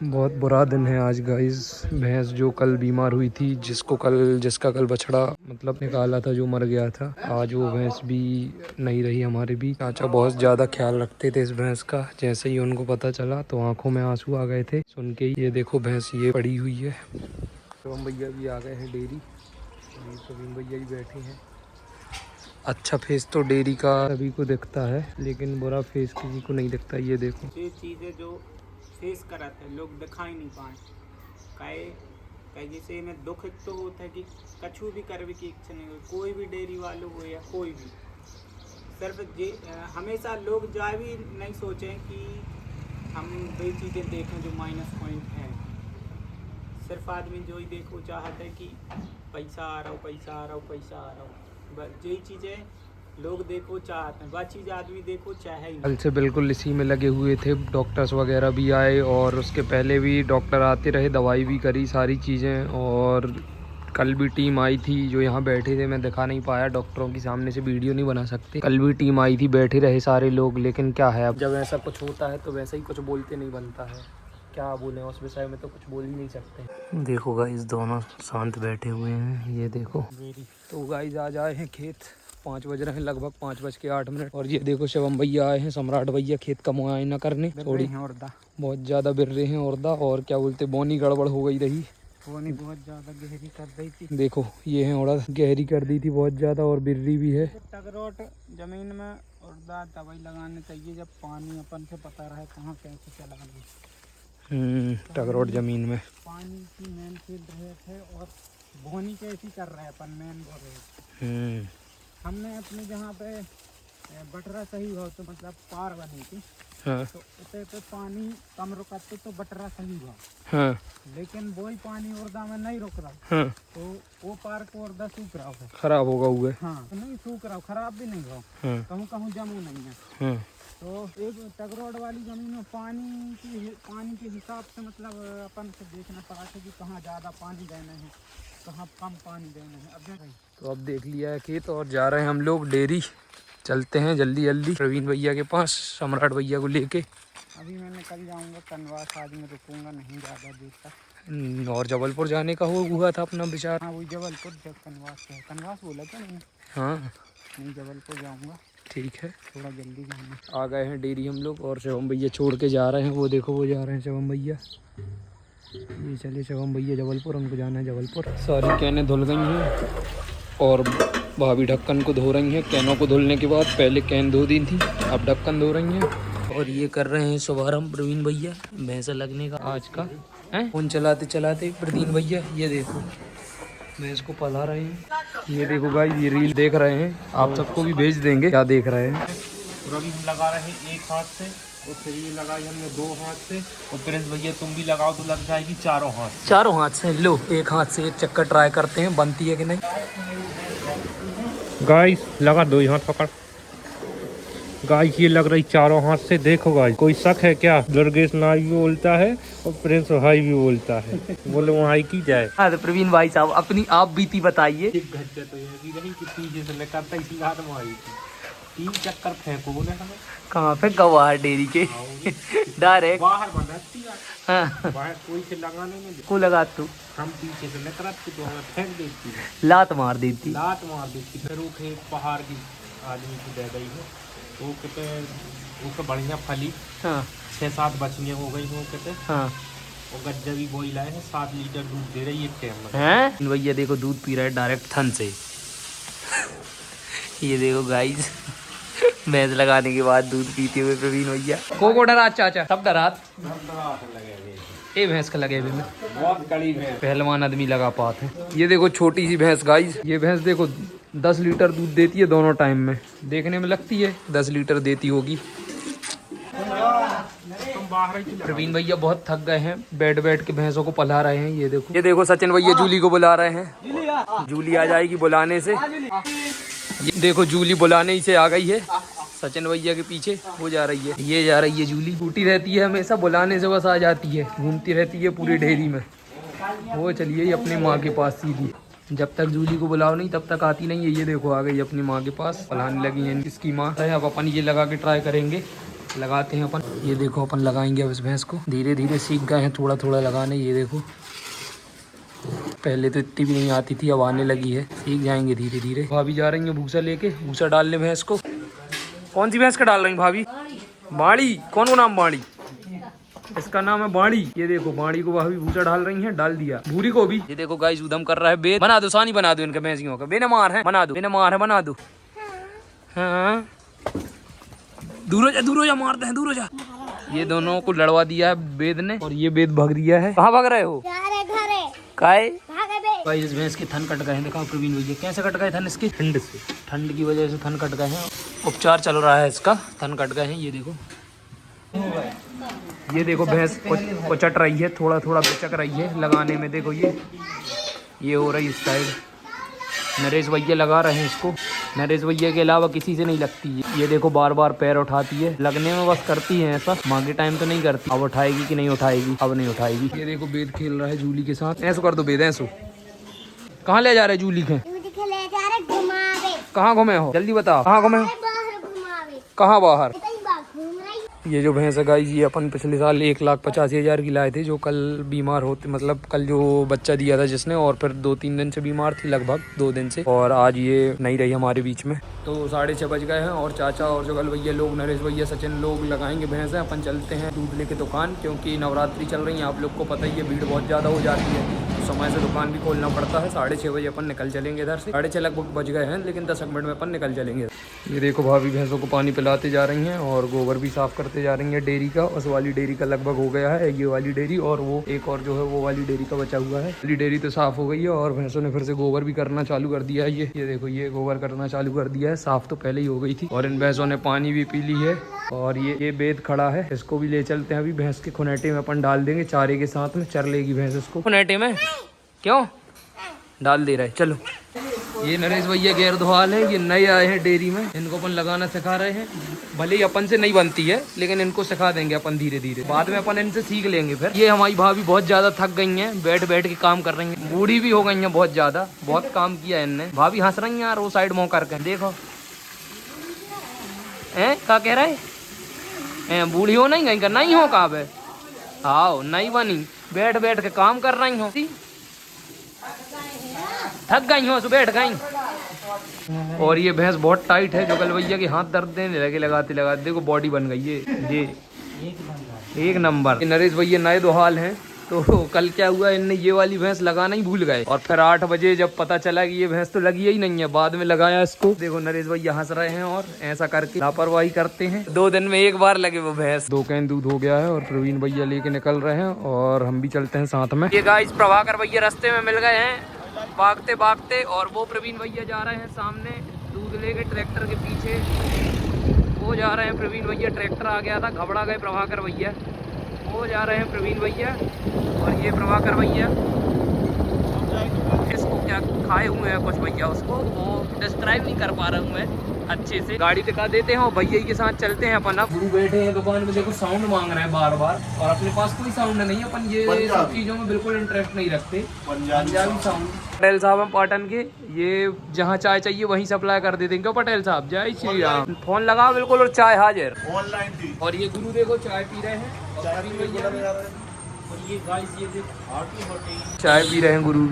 बहुत बुरा दिन है आज गाइस। भैंस जो कल बीमार हुई थी, जिसका कल बछड़ा मतलब निकाला था, जो मर गया था, आज वो भैंस भी नहीं रही हमारे बीच। चाचा बहुत ज़्यादा ख्याल रखते थे इस भैंस का। जैसे ही उनको पता चला तो आंखों में आंसू आ गए थे सुन के। ये देखो भैंस ये पड़ी हुई है। शिवम भैया भी आ गए हैं डेयरी। प्रवीण भैया ही बैठे हैं। अच्छा फेस तो डेयरी का सभी को दिखता है, लेकिन बुरा फेस किसी को नहीं दिखता। ये देखो, ये चीज़ें जो फेस कराते हैं लोग दिखा ही नहीं पाए कहे जैसे में दुख तो होता है कि कछु भी करने की इच्छा नहीं हो, कोई भी डेयरी वालों हो या कोई भी। सिर्फ हमेशा लोग जा भी नहीं सोचें कि हम वही चीज़ें देखें जो माइनस पॉइंट है। सिर्फ आदमी जो ही देखो चाहता है कि पैसा आ रहा हो, पैसा आ रहा हो, पैसा आ रहा हो। बस यही चीज़ें लोग देखो चाहते हैं, वह चीज़ आदमी देखो चाहे ही नहीं। कल से बिल्कुल इसी में लगे हुए थे। डॉक्टर्स वगैरह भी आए और उसके पहले भी डॉक्टर आते रहे, दवाई भी करी, सारी चीज़ें। और कल भी टीम आई थी जो यहाँ बैठे थे। मैं दिखा नहीं पाया, डॉक्टरों के सामने से वीडियो नहीं बना सकते। कल भी टीम आई थी, बैठे रहे सारे लोग। लेकिन क्या है, अब जब ऐसा कुछ होता है तो वैसे ही कुछ बोलते नहीं बनता है। क्या बोले उस विषय में, तो कुछ बोल ही नहीं सकते। देखो गाइस, दोनों शांत बैठे हुए हैं। ये देखो तो गाइस आज आए हैं खेत। 5 बज रहे हैं, लगभग 5:08। और ये देखो शिवम भैया आए हैं, सम्राट भैया खेत का मुआयना करने। थोड़ी बहुत ज़्यादा बिर रहे हैं औरदा, और क्या बोलते बोनी गड़बड़ हो गई रही। बोनी बहुत ज़्यादा गहरी कर दी थी। देखो ये है उड़द, गहरी कर दी थी बहुत ज़्यादा, और बिर्री भी है। टगरोट जमीन में उड़दा दवाई लगाने चाहिए जब पानी अपन से पता रहे कहाँ कैसे चलाना। टगरोट जमीन में पानी की मेन फील्ड है और बोनी कैसी कर रहे हैं अपन मेन बोल। हमने अपने जहाँ पे बटरा सही हो तो मतलब पार बनी थी। हाँ। तो उसे पे पानी कम रुकते तो बटरा सही हुआ। हाँ। लेकिन वही पानी उर्दा में नहीं रुक रहा। हाँ। तो वो पार को उर्दा सूख रहा है, खराब होगा हुए। हाँ नहीं सूख रहा, खराब भी नहीं हुआ। हाँ। कहूँ कहूँ जमू नहीं है। हाँ। तो एक टगरोड वाली जमीन में पानी के हिसाब से मतलब अपन से देखना पड़ा था कि कहाँ ज़्यादा पानी देना है, कहाँ कम पानी देना है। अब तो अब देख लिया है खेत और जा रहे हैं हम लोग डेयरी। चलते हैं जल्दी जल्दी प्रवीण भैया के पास, सम्राट भैया को लेके। अभी मैंने कल जाऊंगा कनवास, आज मैं रुकूंगा नहीं ज़्यादा देर तक। और जबलपुर जाने का हुआ था अपना विचार। हाँ वही जबलपुर, जब कनवास बोला था मैंने। हाँ नहीं जबलपुर जाऊंगा। ठीक है, थोड़ा जल्दी जाऊंगा। आ गए हैं डेयरी हम लोग, और शिवम भैया छोड़ के जा रहे हैं। वो देखो वो जा रहे हैं शिवम भैया। ये चलिए शिवम भैया जबलपुर, उनको जाना है जबलपुर। सारी कैनें धुल गई हैं और भाभी ढक्कन को धो रही हैं। कैनों को धुलने के बाद पहले कैन धो दी थी, अब ढक्कन धो रही हैं। और ये कर रहे हैं शुभारंभ प्रवीण भैया भैंसा लगने का आज का है। फोन चलाते चलाते प्रवीण भैया ये देखो भैंस को पला रहे हैं। ये देखो गाइस, ये रील देख रहे हैं, आप सबको भी भेज देंगे। क्या देख रहे हैं? रवि हम लगा रहे हैं एक हाथ से, और फिर ये लगाई हमने 2 हाथ से, और प्रिंस भैया तुम भी लगाओ तो लग जाएगी 4 हाथ। चारों हाथ से। लो एक हाथ से एक चक्कर ट्राई करते हैं, बनती है कि नहीं। गाइस लगा 2 हाथ पकड़। गाइस ये लग रही 4 हाथ से। देखो गाइस, कोई शक है क्या? दुर्गेश नाई भी बोलता है और प्रिंस भाई भी बोलता है। बोले वहाँ की जाए। हाँ तो प्रवीण भाई साहब अपनी आप बीती बताइए। एक घंटे तो ये नहीं कि पीछे से निकलता इसी हाथ में आई थी। 3 चक्कर फेंको बोले हमें। कहाँ पे? गवाह डेयरी के डायरेक्ट बाहर बनाती है। हाँ। बाहर कोई से लगाने में को लगा तू, हम पीछे से निकलती तो हमें फेंक देती है, लात मार देती। लात मार देती। फिर वो एक पहाड़ की आदमी की दे गई है, तो वो कहते वो बढ़िया फली। हाँ 6-7 बछियाँ हो गई वो कहते। हाँ। और गज्जा भी बोई लाए हैं, 7 लीटर दूध दे रही है एक टाइम में। हैं भैया देखो दूध पी रहा है डायरेक्ट थन से। ये देखो गाइस, भैंस लगाने के बाद दूध पीते हुए प्रवीण भैया को डरात चाचा सब डरात ये भैंस का लगे हुए में बहुत कड़ी है, पहलवान आदमी लगा पाते हैं। ये देखो छोटी सी भैंस गाइस, ये भैंस देखो 10 लीटर दूध देती है दोनों टाइम में। देखने में लगती है 10 लीटर देती होगी। प्रवीण भैया बहुत थक गए हैं, बैठ बैठ के भैंसों को पला रहे हैं। ये देखो सचिन भैया जूली को बुला रहे हैं। जूली आ जाएगी बुलाने से। ये देखो जूली बुलाने ही से आ गई है, सचिन भैया के पीछे वो जा रही है। ये जा रही है जूली, टूटी रहती है हमेशा, बुलाने से बस आ जाती है, घूमती रहती है पूरी डेयरी में। वो चलिए अपनी माँ के पास सीधी, जब तक जूली को बुलाओ नहीं तब तक आती नहीं है। ये देखो आ गई अपनी माँ के पास, पलाने लगी है इसकी माँ। अब अपन ये लगा के ट्राई करेंगे लगाते हैं अपन। ये देखो अपन लगाएंगे अब इस भैंस को। धीरे धीरे सीख गए हैं थोड़ा थोड़ा लगाने। ये देखो पहले तो इतनी भी नहीं आती थी, अब आने लगी है। सीख जाएंगे धीरे धीरे। भाभी जा रही है भूसा लेके, भूसा डालने भैंस को। कौन सी भैंस का डाल रही भाभी? बाड़ी। कौन को नाम बाड़ी? इसका नाम है बाड़ी। ये देखो बाड़ी को भाभी भूसा डाल रही है, डाल दिया। भूरी को भी। ये देखो गाइस उधम कर रहा है बेद। बना दो सानी, बना दो इनका भैंसियों का। बेने मार है, बना दो। बेने मार है, बना दो। हाँ दूर हो जा, दूर हो जा, मारते हैं, दूर हो जा। ये दोनों को लड़वा दिया है बेद ने, और ये बेद भाग दिया है। कहाँ भाग रहे हो? काय भाई इस भैंस के थन कट गए हैं। देखा प्रवीण भैया कैसे कट गए थन इसके? ठंड से, ठंड की वजह से थन कट गए हैं। उपचार चल रहा है इसका, थन कट गए हैं। ये देखो, ये देखो भैंस को चट रही है, थोड़ा थोड़ा बेचक रही है लगाने में। देखो ये हो रही इस साइड। नरेश भैया लगा रहे हैं इसको। नरेश भैया के अलावा किसी से नहीं लगती है। ये देखो बार बार पैर उठाती है, लगने में बस करती है ऐसा, माँ के टाइम तो नहीं करती। अब उठाएगी कि नहीं उठाएगी? अब नहीं उठाएगी। ये देखो बेद खेल रहा है जूली के साथ। ऐसो कर दो बेद, ऐसो। कहाँ ले जा रहे जूली के? कहाँ घूमे हो? जल्दी बताओ, कहाँ घूमे हो? कहाँ बाहर? ये जो भैंस है गाइस, ये अपन पिछले साल 1,85,000 की लाए थे, जो कल बीमार होते, मतलब कल जो बच्चा दिया था जिसने, और फिर 2-3 दिन से बीमार थी, लगभग 2 दिन से, और आज ये नहीं रही हमारे बीच में। तो 6:30 बज गए हैं, और चाचा और जुगल भैया लोग, नरेश भैया, सचिन लोग लगाएंगे भैंस। अपन चलते हैं दूध लेके दुकान, क्योंकि नवरात्रि चल रही है, आप लोग को पता ही है, भीड़ बहुत ज़्यादा हो जाती है, तो समय से दुकान भी खोलना पड़ता है। 6:30 बजे अपन निकल चलेंगे इधर से। 6:30 लगभग बज गए हैं, लेकिन 10 मिनट में अपन निकल चलेंगे। ये देखो भाभी भैंसों को पानी पिलाते जा रही हैं, और गोबर भी साफ करते जा रही हैं डेयरी का। उस वाली डेयरी का लगभग हो गया है, ये वाली डेयरी, और वो एक और जो है वो वाली डेयरी का बचा हुआ है। वाली डेयरी तो साफ हो गई है, और भैंसों ने फिर से गोबर भी करना चालू कर दिया है। ये देखो, ये गोबर करना चालू कर दिया है। साफ तो पहले ही हो गई थी, और इन भैंसों ने पानी भी पी ली है। और ये बेद खड़ा है, इसको भी ले चलते हैं। अभी भैंस के खुनेटे में अपन डाल देंगे चारे के साथ में, चर लेगी भैंस इसको खुनेटे में। क्यों डाल दे रहा है? चलो। ये नरेश भैया गैर धोवाल है, ये नए आए हैं डेयरी में, इनको अपन लगाना सिखा रहे हैं। भले ही अपन से नहीं बनती है, लेकिन इनको सिखा देंगे अपन धीरे धीरे, बाद में अपन इनसे सीख लेंगे फिर। ये हमारी भाभी बहुत ज्यादा थक गई हैं, बैठ बैठ के काम कर रही हैं, बूढ़ी भी हो गई हैं बहुत ज्यादा, बहुत काम किया इनने। भाभी हंस रही हैं यार, वो साइड मुँह करके देखो। क्या कह रहा है? बूढ़ी हो नहीं गई? नहीं हो कहा बे? आओ नहीं बनी, बैठ बैठ के काम कर रही हो, थक गई हो, बैठ गई। और ये भैंस बहुत टाइट है, जुगल भैया के हाथ दर्द देने लगे लगाते लगाते। देखो बॉडी बन गई है ये एक नंबर। नरेश भैया नए दोहाल हैं, तो कल क्या हुआ, इनने ये वाली भैंस लगाना ही भूल गए, और फिर 8 बजे जब पता चला कि ये भैंस तो लगी ही नहीं है, बाद में लगाया इसको। देखो नरेश भैया हंस रहे हैं, और ऐसा करके लापरवाही करते हैं। 2 दिन में एक बार लगे वो भैंस। 2 कैन दूध हो गया है, और प्रवीण भैया लेके निकल रहे हैं, और हम भी चलते हैं साथ में। ये गाइस प्रभाकर भैया रास्ते में मिल गए हैं भागते भागते, और वो प्रवीण भैया जा रहे हैं सामने दूध लेके ट्रैक्टर के पीछे। वो जा रहे हैं प्रवीण भैया, ट्रैक्टर आ गया था, घबरा गए प्रभाकर भैया। वो जा रहे हैं प्रवीण भैया, और ये प्रभाकर भैया इसको क्या खाए हुए हैं कुछ भैया, उसको वो डिस्क्राइब नहीं कर पा रहा हूँ मैं अच्छे से। गाड़ी दिखा देते हैं, और भैया के साथ चलते हैं अपन। अब गुरु बैठे हैं दुकान में, देखो साउंड मांग रहे हैं बार बार, और अपने पास कोई साउंड नहीं है। अपन ये सब चीजों में बिल्कुल इंटरेस्ट नहीं रखते, पंजाबी साउंड। पटेल साहब हम पाटन के, ये जहाँ चाय चाहिए वहीं सप्लाई कर देते हैं। क्यों पटेल साहब? जय श्री राम। फोन लगाओ बिल्कुल, और चाय हाजिर ऑनलाइन थी। और ये गुरु देखो चाय पी रहे हैं, और ये गाइस ये देखो चाय पी रहे हैं गुरु।